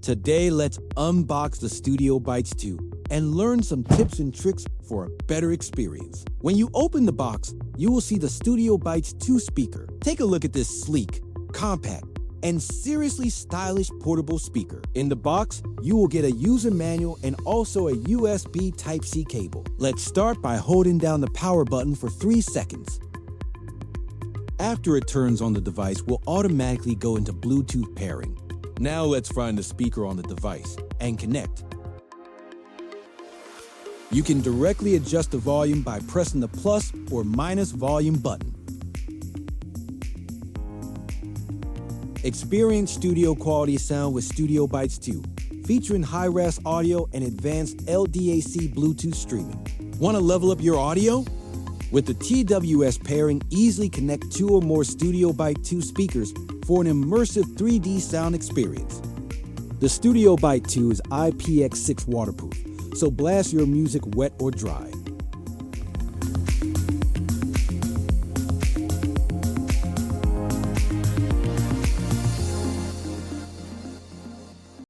Today, let's unbox the Studiobyte 2 and learn some tips and tricks for a better experience. When you open the box, you will see the Studiobyte 2 speaker. Take a look at this sleek, compact, and seriously stylish portable speaker. In the box, you will get a user manual and also a USB Type-C cable. Let's start by holding down the power button for 3 seconds. After it turns on, the device will automatically go into Bluetooth pairing. Now let's find the speaker on the device and connect. You can directly adjust the volume by pressing the plus or minus volume button. Experience studio quality sound with Studiobyte 2, featuring high-res audio and advanced LDAC Bluetooth streaming. Want to level up your audio? With the TWS pairing, easily connect 2 or more Studiobyte 2 speakers for an immersive 3D sound experience. The Studiobyte 2 is IPX6 waterproof, so blast your music wet or dry.